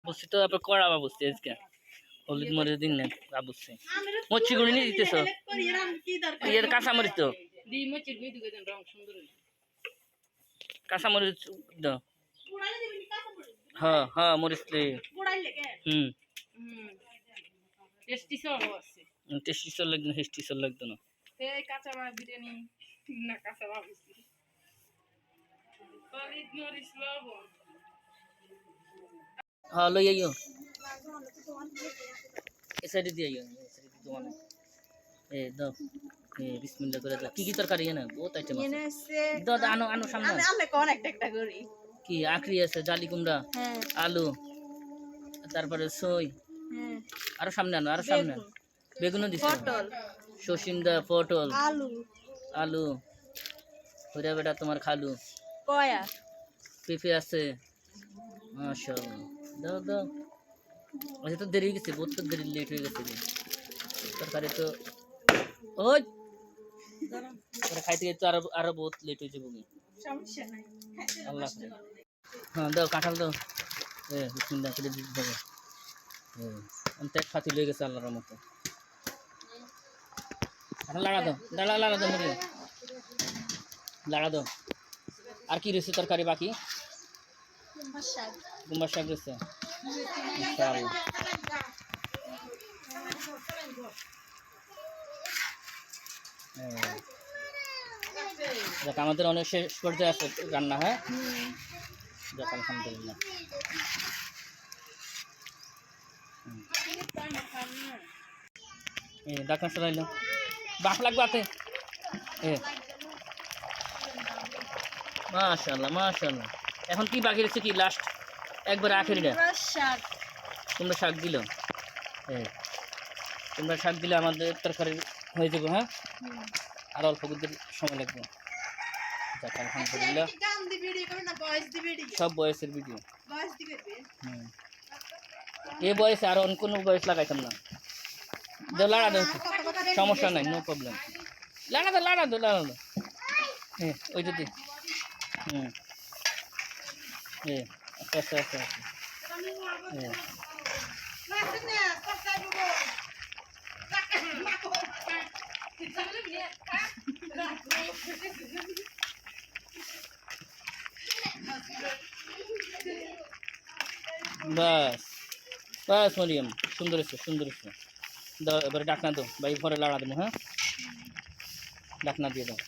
বুঝছি তো তারপর কড়াবা বুঝছি আজকে হলুদ মরিচ দিন না বুঝছি মচ্ছি গুঁড়ি নিয়ে দিতেছ ইয়ের কাঁচামরিচ তো কাঁচামরিচ দাও হ্যাঁ হ্যাঁ মরিচ হুম টেস্টি সর লাগতো না হেস্টি সর লাগতো না কাঁচা বিরিয়ানি না কাঁচা বুঝছি हाँ लो आइयो इस साइड दिए आइयो इस साइड दो ना ए दो ए बिस्मिल्लाह करे दो की तरकारी है ना बहुत आइटम है दो आनो आनो सामने আমি কোন একটা করি কি আখরি আছে জালি কুমড়া হ্যাঁ আলু তারপরে সই হ্যাঁ আর সামনে আনো আর সামনে বেগুনও দিছো পটল শশিন্দা পটল আলু আলু কইরা বেটা তোমার খালু কয়া পেঁপে আছে মাশাআল্লাহ দাও দাও আচ্ছা তো দেরি হয়ে গেছে বহুত তো দেরি লেট হয়ে গেছে তরকারি তো ওই তোরা খাইতে গিয়ে তো আরো বহুত লেট হয়ে যাবে সমস্যা নাই আল্লাহ হ্যাঁ দাও কাঁঠাল দাও বিসমিল্লাহ করে দিতে হবে অন্তেক ফাতি লয়ে গেছে আল্লাহর মতো কাঁঠাল লাড়া দাও মরে লাড়া দাও আর কি রয়েছে তরকারি বাকি কুমড়া শাক রয়েছে আমাদের অনেক শেষ পর্যায়ে আছে রান্না হ্যাঁ যাক আলহামদুলিল্লাহ ডাক্তার সরাইল বাপ লাগবে হাতে মাশাআল্লাহ মাশাআল্লাহ এখন কি বাকি রয়েছে কি লাস্ট একবার আখেরিটা তোমরা শাক দিল তোমরা শাক দিলে আমাদের তরকারি হয়ে যাবে হ্যাঁ আর অল্প কিছুদিন সময় লাগবে আলহামদুলিল্লাহ সব বয়সের ভিডিও এই বয়সে আর অন্য কোনো বয়স লাগাইতাম না লাড়া দাও সমস্যা নাই নো প্রবলেম লাড়া দাও হ্যাঁ ওই যদি আচ্ছা আচ্ছা বাস বাস মরিয়ম সুন্দর হচ্ছে দাও এবারে ডাকনা দাও ভাই ঘরে লাড়া দেবো হ্যাঁ ডাকনা দিয়ে দাও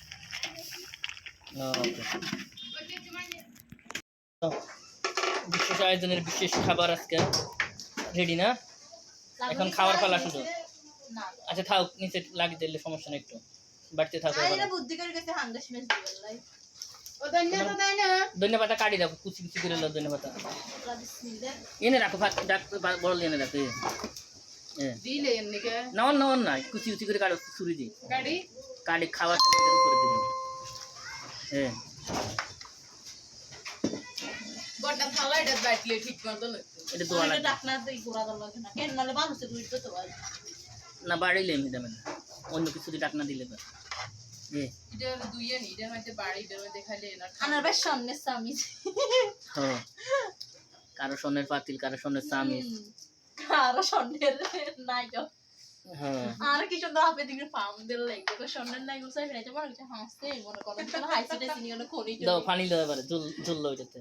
বিশেষ আয়োজনের বিশেষ খাবার আজকে রেডি না এখন খাওয়ার পালা শুধু আচ্ছা থাক নিচে লাগিয়ে দিলে সমস্যা নেই একটু বাড়তে থাকো ধন্যবাদ কাটি দাও কুচি কুচি করে দাও ধন্যবাদ এনে রাখো বড় এনে রাখো না কুচি কুচি করে কাটো ছুরি দিই কাটি খাওয়ার উপরে দিবি হ্যাঁ না বাড়িলে এমনি দেবে না অন্য কিছু ডাকনা দিলে কারো স্বর্ণের পাতিল কারো স্বর্ণের চামিচ কারো স্বর্ণের নাই আর কি সুন্দর আপনি দিকে ফার্ম দিল লাগবে স্বর্ণের নাই গোসাই ফেলাইতে মনে হচ্ছে হাসতে মনে করেন কোনো হাইসিটা চিনি কোনো খনি দাও পানি দাও এবারে জল ওইটাতে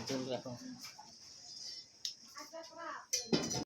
জল রাখো